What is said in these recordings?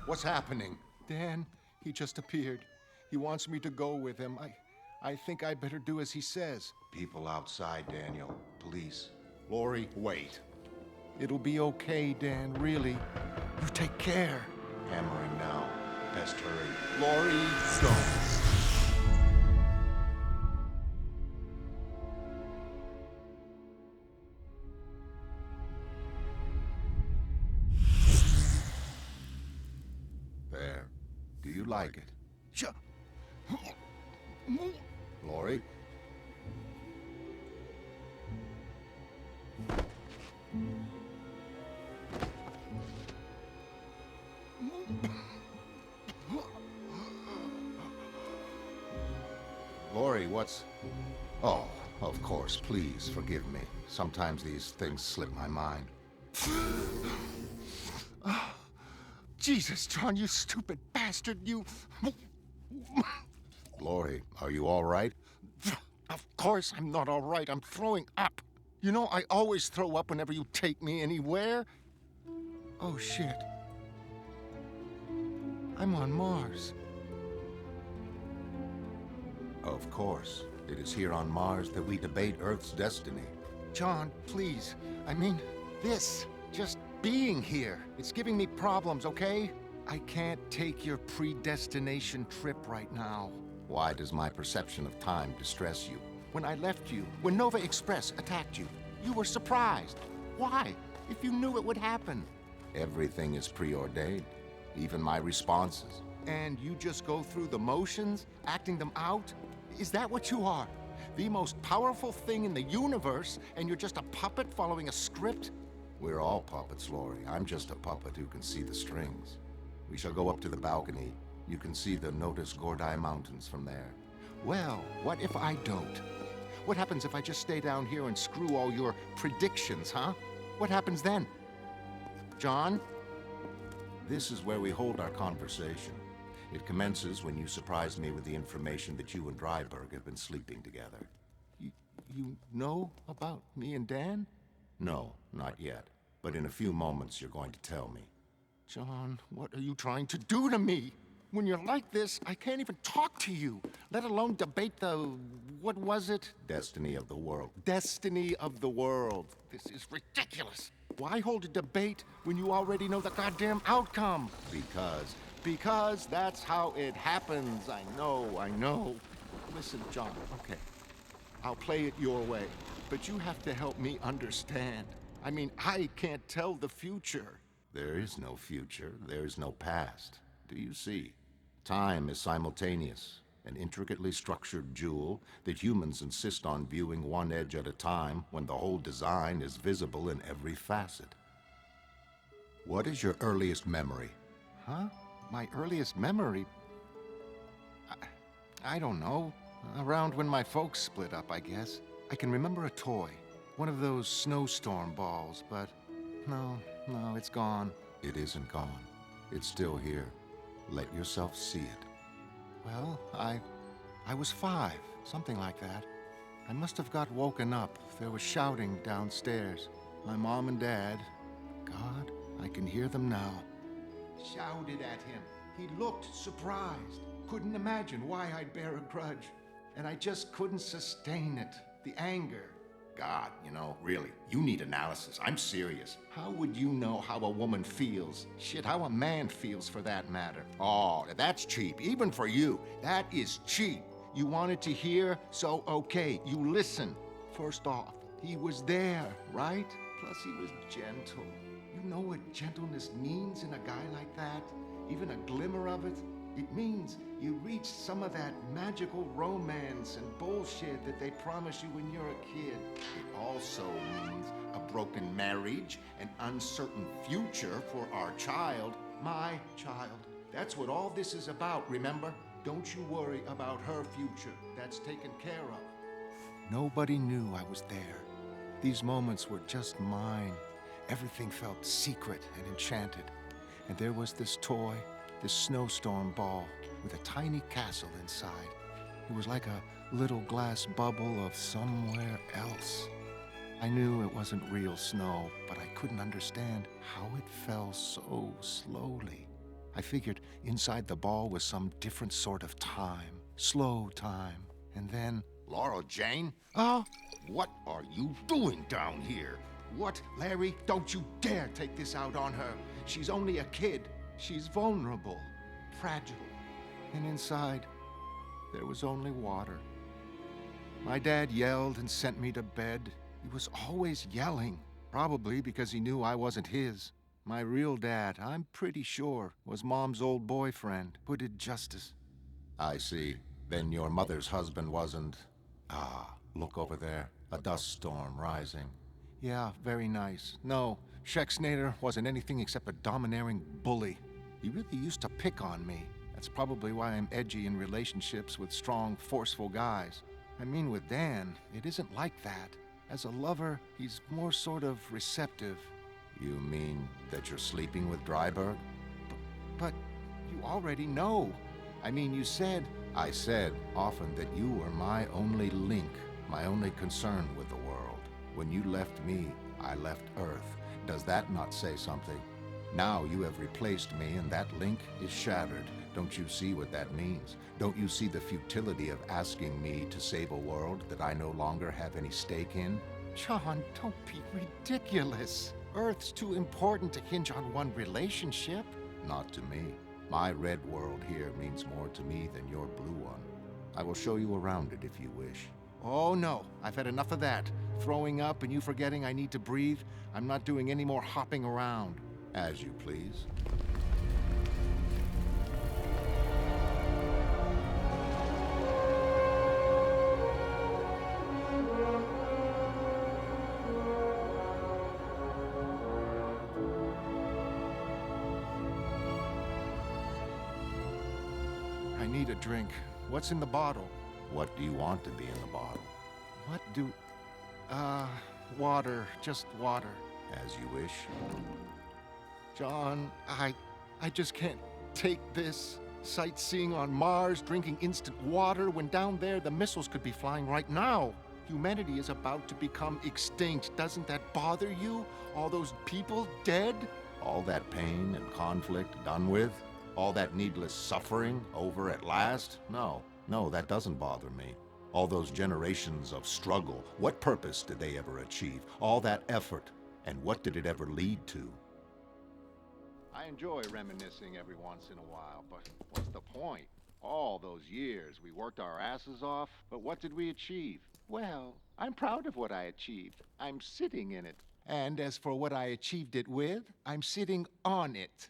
What's happening? Dan, he just appeared. He wants me to go with him. I think I better do as he says. People outside, Daniel. Police. Lori, wait. It'll be okay, Dan, really. You take care. Hammering now. Best hurry. Lori, don't. There. Do you like it? Sure. Lori? Lori, what's... Oh, of course, please forgive me. Sometimes these things slip my mind. Jesus, John, you stupid bastard, you... Lori, are you all right? Of course I'm not all right. I'm throwing up. You know, I always throw up whenever you take me anywhere. Oh, shit. I'm on Mars. Of course. It is here on Mars that we debate Earth's destiny. John, please. I mean, this. Just being here. It's giving me problems, okay? I can't take your predestination trip right now. Why does my perception of time distress you? When I left you, when Nova Express attacked you, you were surprised. Why? If you knew it would happen. Everything is preordained, even my responses. And you just go through the motions, acting them out? Is that what you are? The most powerful thing in the universe, and you're just a puppet following a script? We're all puppets, Lori. I'm just a puppet who can see the strings. We shall go up to the balcony. You can see the Notus Gordi Mountains from there. Well, what if I don't? What happens if I just stay down here and screw all your predictions, huh? What happens then? John? This is where we hold our conversation. It commences when you surprise me with the information that you and Dryberg have been sleeping together. You know about me and Dan? No, not yet. But in a few moments, you're going to tell me. John, what are you trying to do to me? When you're like this, I can't even talk to you, let alone debate the... what was it? Destiny of the world. Destiny of the world. This is ridiculous. Why hold a debate when you already know the goddamn outcome? Because that's how it happens. I know. Listen, John, okay. I'll play it your way, but you have to help me understand. I mean, I can't tell the future. There is no future. There is no past. Do you see? Time is simultaneous, an intricately structured jewel that humans insist on viewing one edge at a time when the whole design is visible in every facet. What is your earliest memory? Huh? My earliest memory? I don't know. Around when my folks split up, I guess. I can remember a toy. One of those snowstorm balls, but no, it's gone. It isn't gone. It's still here. Let yourself see it. Well, I was 5, something like that. I must have got woken up. There was shouting downstairs. My mom and dad, God, I can hear them now, shouted at him. He looked surprised. Couldn't imagine why I'd bear a grudge. And I just couldn't sustain it. The anger. God, really, you need analysis. I'm serious. How would you know how a woman feels? Shit, how a man feels for that matter. Oh, that's cheap, even for you. That is cheap. You wanted to hear, so okay, you listen. First off, he was there, right? Plus he was gentle. You know what gentleness means in a guy like that? Even a glimmer of it? It means you reach some of that magical romance and bullshit that they promise you when you're a kid. It also means a broken marriage, an uncertain future for our child, my child. That's what all this is about, remember? Don't you worry about her future. That's taken care of. Nobody knew I was there. These moments were just mine. Everything felt secret and enchanted. And there was this toy, this snowstorm ball with a tiny castle inside. It was like a little glass bubble of somewhere else. I knew it wasn't real snow, but I couldn't understand how it fell so slowly. I figured inside the ball was some different sort of time. Slow time. And then... Laura Jane? Oh! What are you doing down here? What? Larry, don't you dare take this out on her. She's only a kid. She's vulnerable, fragile. And inside, there was only water. My dad yelled and sent me to bed. He was always yelling, probably because he knew I wasn't his. My real dad, I'm pretty sure, was Mom's old boyfriend who did justice. I see. Then your mother's husband wasn't... Ah, look over there. A dust storm rising. Yeah, very nice. No, Schexnayder wasn't anything except a domineering bully. He really used to pick on me. That's probably why I'm edgy in relationships with strong, forceful guys. I mean, with Dan, it isn't like that. As a lover, he's more sort of receptive. You mean that you're sleeping with Dryberg? But you already know. I mean, you said... I said often that you were my only link, my only concern with the world. When you left me, I left Earth. Does that not say something? Now you have replaced me and that link is shattered. Don't you see what that means? Don't you see the futility of asking me to save a world that I no longer have any stake in? John, don't be ridiculous. Earth's too important to hinge on one relationship. Not to me. My red world here means more to me than your blue one. I will show you around it if you wish. Oh no, I've had enough of that. Throwing up and you forgetting I need to breathe. I'm not doing any more hopping around. As you please. I need a drink. What's in the bottle? What do you want to be in the bottle? What do... water. Just water. As you wish. John, I just can't take this. Sightseeing on Mars, drinking instant water, when down there the missiles could be flying right now. Humanity is about to become extinct. Doesn't that bother you? All those people dead? All that pain and conflict done with? All that needless suffering over at last? No, that doesn't bother me. All those generations of struggle, what purpose did they ever achieve? All that effort, and what did it ever lead to? I enjoy reminiscing every once in a while, but what's the point? All those years we worked our asses off, but what did we achieve? Well, I'm proud of what I achieved. I'm sitting in it. And as for what I achieved it with, I'm sitting on it.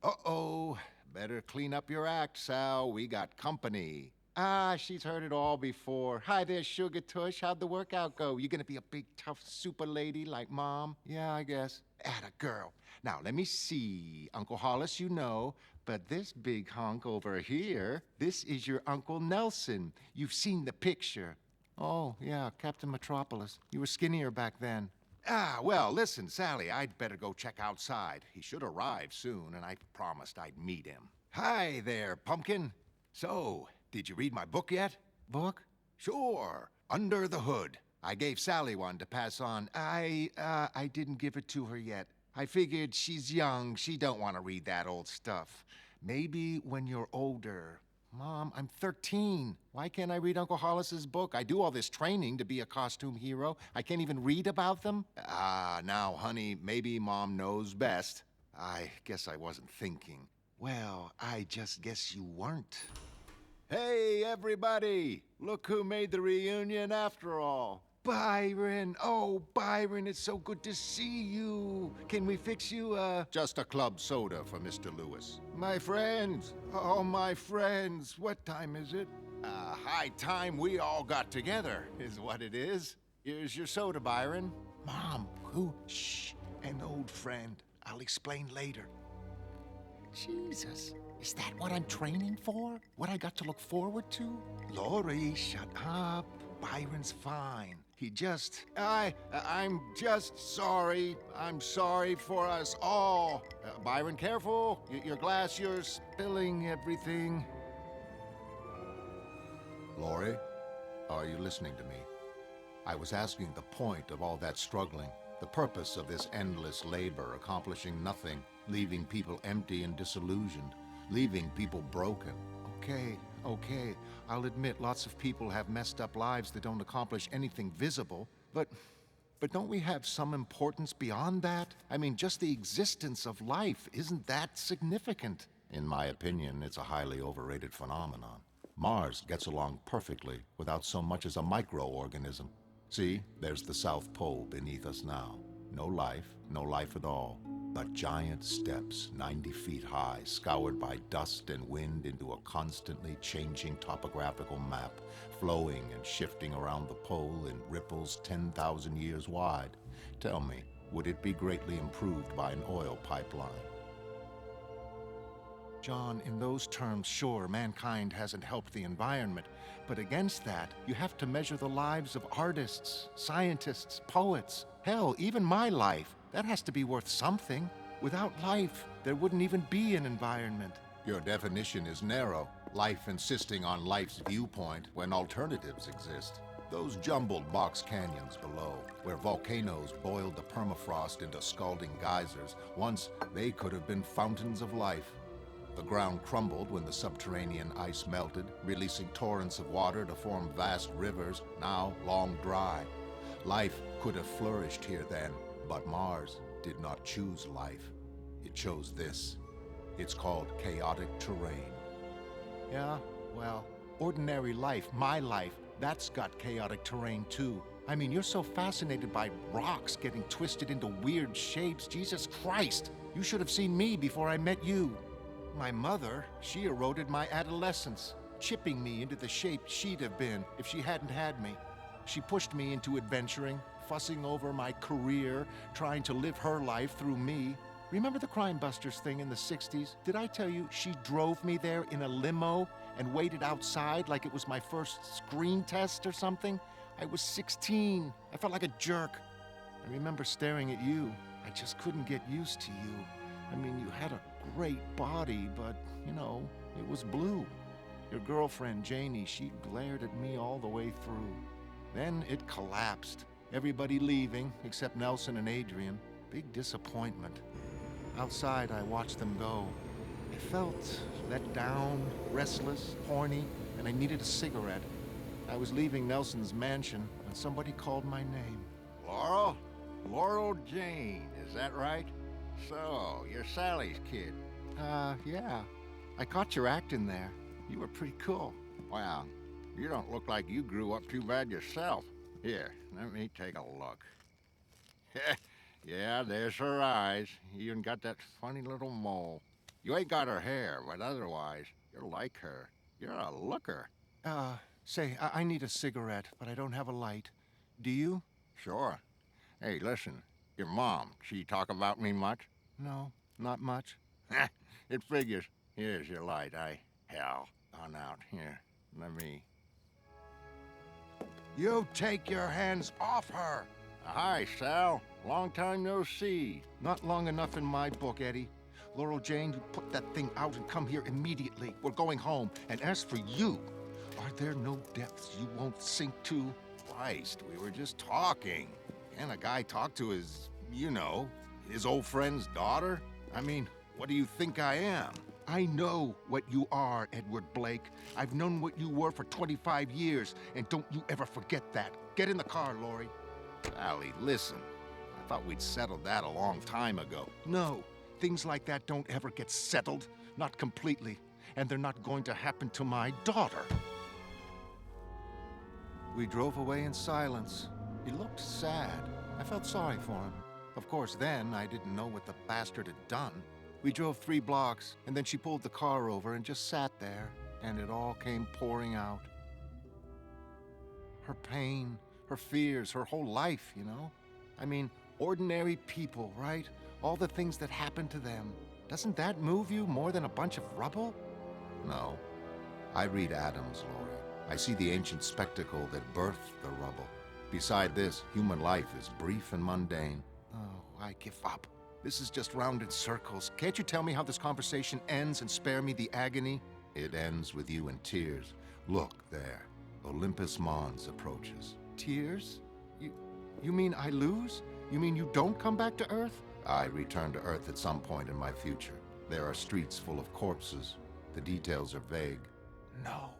Uh-oh. Better clean up your act, Sal. We got company. Ah, she's heard it all before. Hi there, Sugar Tush. How'd the workout go? You gonna be a big, tough super lady like Mom? Yeah, I guess. Atta girl. Now, let me see. Uncle Hollis, you know. But this big hunk over here, this is your Uncle Nelson. You've seen the picture. Oh, yeah, Captain Metropolis. You were skinnier back then. Ah, well, listen, Sally, I'd better go check outside. He should arrive soon, and I promised I'd meet him. Hi there, Pumpkin. So, did you read my book yet? Book? Sure. Under the Hood. I gave Sally one to pass on. I didn't give it to her yet. I figured she's young. She don't want to read that old stuff. Maybe when you're older. Mom, I'm 13. Why can't I read Uncle Hollis's book? I do all this training to be a costume hero. I can't even read about them? Now, honey, maybe Mom knows best. I guess I wasn't thinking. Well, I just guess you weren't. Hey, everybody! Look who made the reunion after all. Byron! Oh, Byron, it's so good to see you. Can we fix you, Just a club soda for Mr. Lewis. My friends. Oh, my friends. What time is it? High time we all got together, is what it is. Here's your soda, Byron. Mom, who? Shh. An old friend. I'll explain later. Jesus. Is that what I'm training for? What I got to look forward to? Lori, shut up. Byron's fine. He just... I'm just sorry. I'm sorry for us all. Byron, careful. Your glass, you're spilling everything. Lori, are you listening to me? I was asking the point of all that struggling, the purpose of this endless labor accomplishing nothing. leaving people empty and disillusioned, leaving people broken. Okay. I'll admit lots of people have messed up lives that don't accomplish anything visible, but don't we have some importance beyond that? I mean, just the existence of life, isn't that significant? In my opinion, it's a highly overrated phenomenon. Mars gets along perfectly without so much as a microorganism. See, there's the South Pole beneath us now. No life at all. But giant steps, 90 feet high, scoured by dust and wind into a constantly changing topographical map, flowing and shifting around the pole in ripples 10,000 years wide. Tell me, would it be greatly improved by an oil pipeline? John, in those terms, sure, mankind hasn't helped the environment. But against that, you have to measure the lives of artists, scientists, poets. Hell, even my life. That has to be worth something. Without life, there wouldn't even be an environment. Your definition is narrow. Life insisting on life's viewpoint when alternatives exist. Those jumbled box canyons below, where volcanoes boiled the permafrost into scalding geysers, once they could have been fountains of life. The ground crumbled when the subterranean ice melted, releasing torrents of water to form vast rivers, now long dry. Life could have flourished here then, but Mars did not choose life. It chose this. It's called chaotic terrain. Yeah, well, ordinary life, my life, that's got chaotic terrain too. I mean, you're so fascinated by rocks getting twisted into weird shapes. Jesus Christ! You should have seen me before I met you. My mother, she eroded my adolescence, chipping me into the shape she'd have been if she hadn't had me. She pushed me into adventuring, fussing over my career, trying to live her life through me. Remember the Crime Busters thing in the 60s? Did I tell you she drove me there in a limo and waited outside like it was my first screen test or something? I was 16. I felt like a jerk. I remember staring at you. I just couldn't get used to you. I mean, you had a great body, but, you know, it was blue. Your girlfriend, Janie, she glared at me all the way through. Then it collapsed. Everybody leaving, except Nelson and Adrian. Big disappointment. Outside, I watched them go. I felt let down, restless, horny, and I needed a cigarette. I was leaving Nelson's mansion when somebody called my name. Laurel? Laurel Jane, is that right? So, you're Sally's kid. Yeah. I caught your act in there. You were pretty cool. Well, you don't look like you grew up too bad yourself. Here, let me take a look. Yeah, there's her eyes. You even got that funny little mole. You ain't got her hair, but otherwise, you're like her. You're a looker. Say, I need a cigarette, but I don't have a light. Do you? Sure. Hey, listen, your mom, she talk about me much? No, not much. It figures. Here's your light. Hell, on out. Here, let me... You take your hands off her! Hi, Sal. Long time no see. Not long enough in my book, Eddie. Laurel Jane, you put that thing out and come here immediately. We're going home. And as for you, are there no depths you won't sink to? Christ, we were just talking. Can a guy talk to his, his old friend's daughter? I mean, what do you think I am? I know what you are, Edward Blake. I've known what you were for 25 years, and don't you ever forget that. Get in the car, Laurie. Sally, listen. I thought we'd settled that a long time ago. No, things like that don't ever get settled. Not completely. And they're not going to happen to my daughter. We drove away in silence. He looked sad. I felt sorry for him. Of course, then I didn't know what the bastard had done. We drove 3 blocks, and then she pulled the car over and just sat there, and it all came pouring out. Her pain, her fears, her whole life, you know? I mean, ordinary people, right? All the things that happened to them. Doesn't that move you more than a bunch of rubble? No. I read Adams, Laurie. I see the ancient spectacle that birthed the rubble. Beside this, human life is brief and mundane. Oh, I give up. This is just round in circles. Can't you tell me how this conversation ends and spare me the agony? It ends with you in tears. Look there. Olympus Mons approaches. Tears? You mean I lose? You mean you don't come back to Earth? I return to Earth at some point in my future. There are streets full of corpses. The details are vague. No.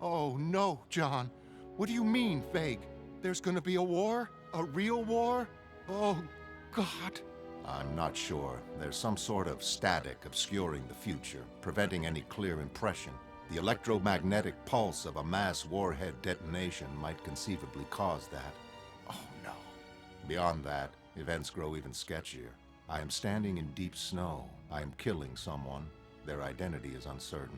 Oh, no, John. What do you mean, vague? There's gonna be a war? A real war? Oh, God. I'm not sure. There's some sort of static obscuring the future, preventing any clear impression. The electromagnetic pulse of a mass warhead detonation might conceivably cause that. Oh, no. Beyond that, events grow even sketchier. I am standing in deep snow. I am killing someone. Their identity is uncertain.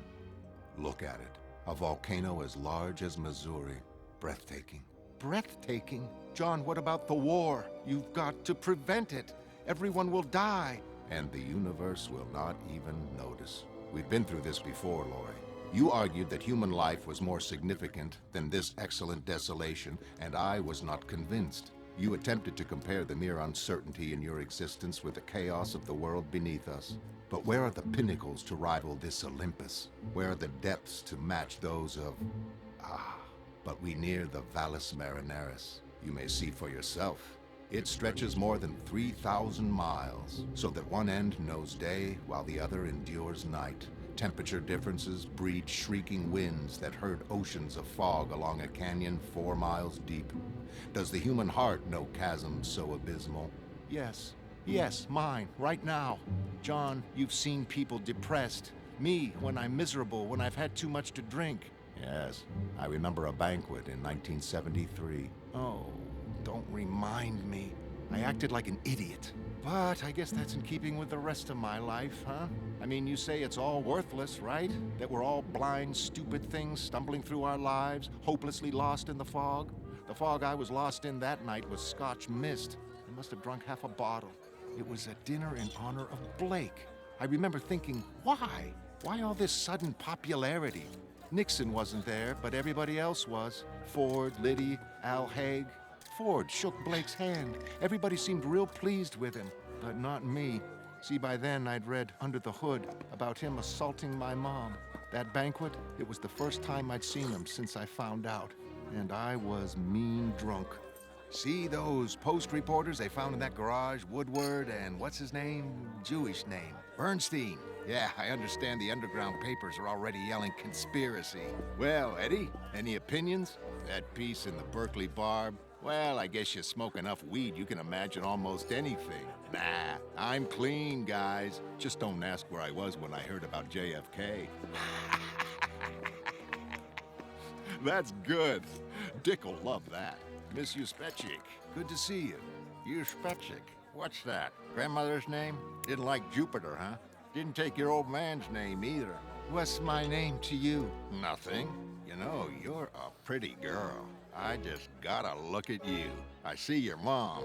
Look at it. A volcano as large as Missouri. Breathtaking. Breathtaking? John, what about the war? You've got to prevent it. Everyone will die. And the universe will not even notice. We've been through this before, Lori. You argued that human life was more significant than this excellent desolation, and I was not convinced. You attempted to compare the mere uncertainty in your existence with the chaos of the world beneath us. But where are the pinnacles to rival this Olympus? Where are the depths to match those of... but we near the Valles Marineris. You may see for yourself. It stretches more than 3,000 miles, so that one end knows day while the other endures night. Temperature differences breed shrieking winds that herd oceans of fog along a canyon 4 miles deep. Does the human heart know chasms so abysmal? Yes. Yes, mine, right now. John, you've seen people depressed. Me, when I'm miserable, when I've had too much to drink. Yes, I remember a banquet in 1973. Oh, don't remind me. I acted like an idiot. But I guess that's in keeping with the rest of my life, huh? I mean, you say it's all worthless, right? That we're all blind, stupid things stumbling through our lives, hopelessly lost in the fog? The fog I was lost in that night was Scotch mist. I must have drunk half a bottle. It was a dinner in honor of Blake. I remember thinking, why? Why all this sudden popularity? Nixon wasn't there, but everybody else was. Ford, Liddy, Al Haig. Ford shook Blake's hand. Everybody seemed real pleased with him, but not me. See, by then I'd read Under the Hood about him assaulting my mom. That banquet, it was the first time I'd seen him since I found out. And I was mean drunk. See those Post reporters they found in that garage? Woodward and what's his name? Jewish name. Bernstein. Yeah, I understand the underground papers are already yelling conspiracy. Well, Eddie, any opinions? That piece in the Berkeley Barb? Well, I guess you smoke enough weed you can imagine almost anything. Nah, I'm clean, guys. Just don't ask where I was when I heard about JFK. That's good. Dick'll love that. Miss Uspechik, good to see you. Uspechik? What's that? Grandmother's name? Didn't like Jupiter, huh? Didn't take your old man's name either. What's my name to you? Nothing. You know, you're a pretty girl. I just gotta look at you. I see your mom.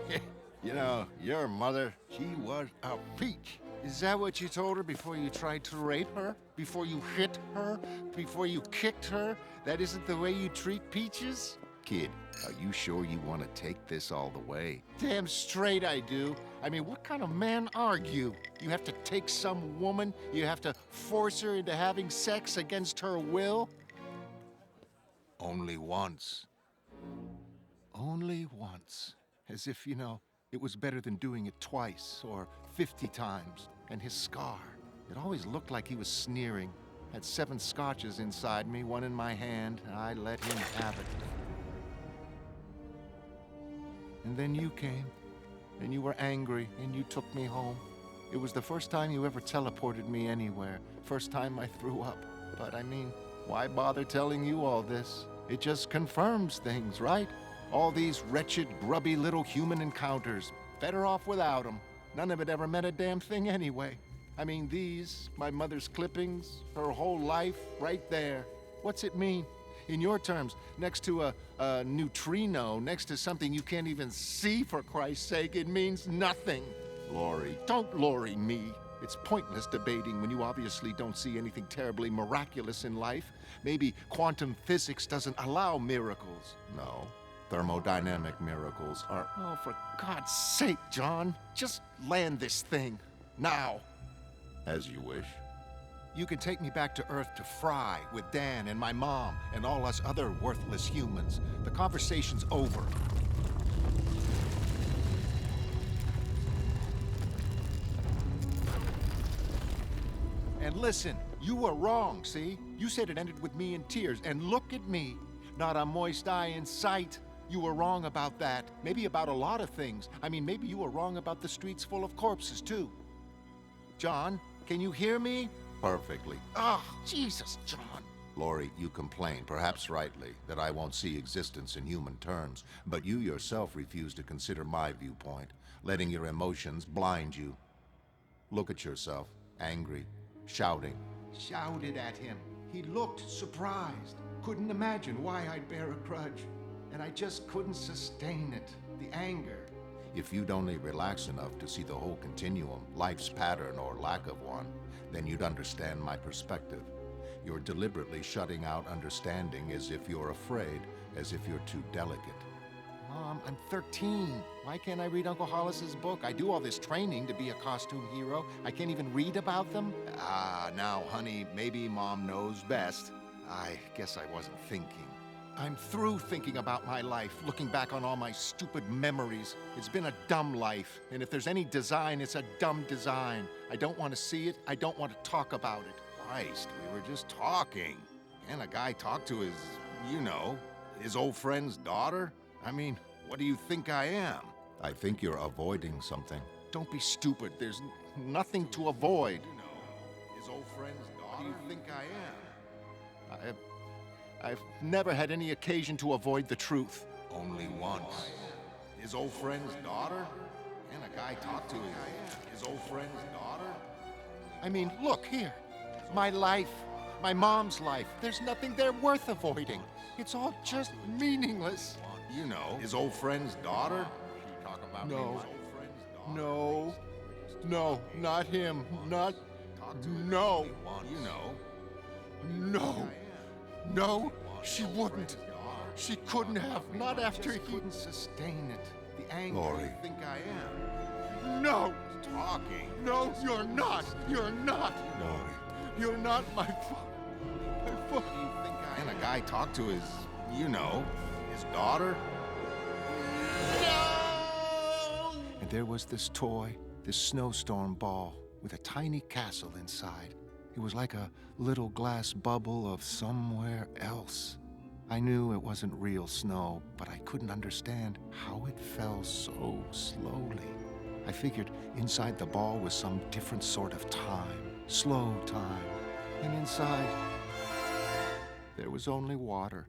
You know, your mother, she was a peach. Is that what you told her before you tried to rape her? Before you hit her? Before you kicked her? That isn't the way you treat peaches? Kid, are you sure you want to take this all the way? Damn straight I do. I mean, what kind of man are you? You have to take some woman, you have to force her into having sex against her will? Only once. Only once. As if, you know, it was better than doing it twice or 50 times. And his scar, it always looked like he was sneering. Had 7 scotches inside me, 1 in my hand, and I let him have it. And then you came, and you were angry, and you took me home. It was the first time you ever teleported me anywhere. First time I threw up. But I mean, why bother telling you all this? It just confirms things, right? All these wretched, grubby little human encounters. Better off without them. None of it ever meant a damn thing anyway. I mean, these, my mother's clippings, her whole life, right there. What's it mean? In your terms, next to a neutrino, next to something you can't even see, for Christ's sake, it means nothing. Lori. Don't Lori me. It's pointless debating when you obviously don't see anything terribly miraculous in life. Maybe quantum physics doesn't allow miracles. No. Thermodynamic miracles are... Oh, for God's sake, John. Just land this thing. Now. As you wish. You can take me back to Earth to Fry with Dan and my mom and all us other worthless humans. The conversation's over. And listen, you were wrong, see? You said it ended with me in tears, and look at me. Not a moist eye in sight. You were wrong about that. Maybe about a lot of things. I mean, maybe you were wrong about the streets full of corpses, too. John, can you hear me? Perfectly. Oh, Jesus, John. Laurie, you complain, perhaps rightly, that I won't see existence in human terms, but you yourself refuse to consider my viewpoint, letting your emotions blind you. Look at yourself, angry, shouting. Shouted at him. He looked surprised. Couldn't imagine why I'd bear a grudge. And I just couldn't sustain it. The anger. If you'd only relax enough to see the whole continuum, life's pattern or lack of one, then you'd understand my perspective. You're deliberately shutting out understanding as if you're afraid, as if you're too delicate. Mom, I'm 13. Why can't I read Uncle Hollis's book? I do all this training to be a costume hero. I can't even read about them. Now, honey, maybe Mom knows best. I guess I wasn't thinking. I'm through thinking about my life, looking back on all my stupid memories. It's been a dumb life, and if there's any design, it's a dumb design. I don't want to see it. I don't want to talk about it. Christ, we were just talking. Can a guy talk to his, his old friend's daughter? I mean, what do you think I am? I think you're avoiding something. Don't be stupid. There's nothing to avoid. His old friend's daughter? What do you think I am? I've never had any occasion to avoid the truth. Only once. His old friend's daughter? Can a guy talk to his old friend's daughter? I mean, look here. My life, my mom's life. There's nothing there worth avoiding. It's all just meaningless. His old friend's daughter? Talk about No. his old friend's daughter. No, not him. Not. No. No, she wouldn't. She couldn't have. Not after he couldn't sustain it. The anger. Laurie. I think I am. No. Talking. No, you're not. You're not. Laurie. You're not my father. My father. Can a guy talk to his, his daughter? No! And there was this toy, this snowstorm ball with a tiny castle inside. It was like a little glass bubble of somewhere else. I knew it wasn't real snow, but I couldn't understand how it fell so slowly. I figured inside the ball was some different sort of time, slow time. And inside, there was only water.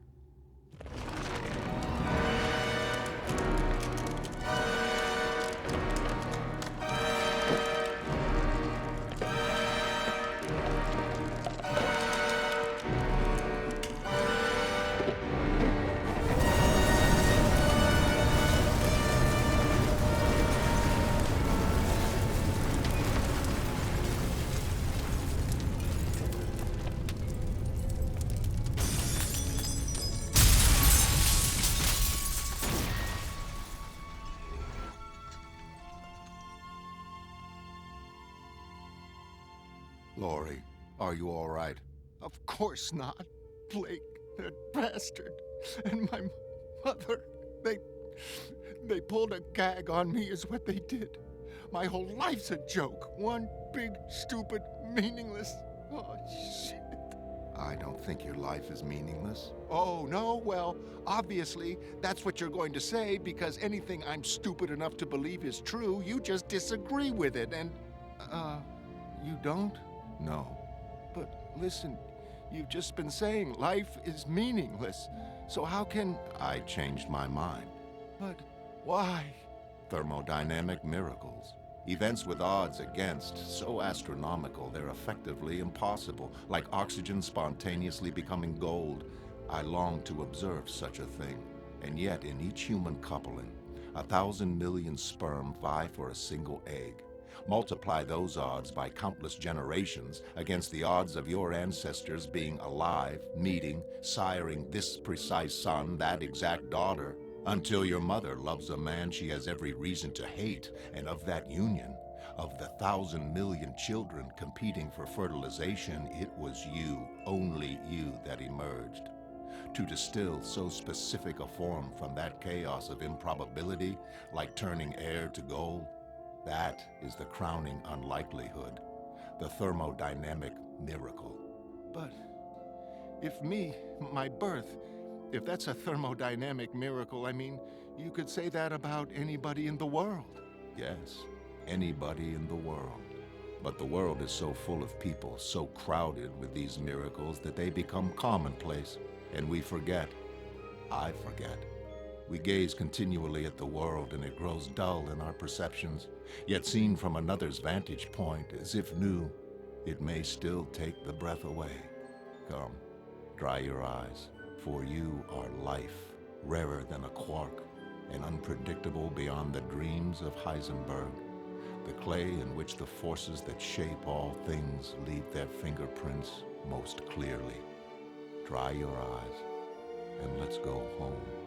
Laurie, are you all right? Of course not. Blake, that bastard, and my mother, they pulled a gag on me is what they did. My whole life's a joke. One big, stupid, meaningless... Oh, shit. I don't think your life is meaningless. Oh, no? Well, obviously, that's what you're going to say, because anything I'm stupid enough to believe is true, you just disagree with it, and... you don't? No. But listen, you've just been saying life is meaningless. So how can... I changed my mind. But why? Thermodynamic miracles. Events with odds against, so astronomical they're effectively impossible, like oxygen spontaneously becoming gold. I long to observe such a thing. And yet, in each human coupling, 1,000 million sperm vie for a single egg. Multiply those odds by countless generations against the odds of your ancestors being alive, meeting, siring this precise son, that exact daughter, until your mother loves a man she has every reason to hate, and of that union, of the 1,000 million children competing for fertilization, it was you, only you, that emerged. To distill so specific a form from that chaos of improbability, like turning air to gold, that is the crowning unlikelihood, the thermodynamic miracle. But if my birth, if that's a thermodynamic miracle, I mean, you could say that about anybody in the world. Yes, anybody in the world. But the world is so full of people, so crowded with these miracles that they become commonplace, and we forget. I forget. We gaze continually at the world and it grows dull in our perceptions, yet seen from another's vantage point, as if new, it may still take the breath away. Come, dry your eyes, for you are life, rarer than a quark, and unpredictable beyond the dreams of Heisenberg, the clay in which the forces that shape all things leave their fingerprints most clearly. Dry your eyes, and let's go home.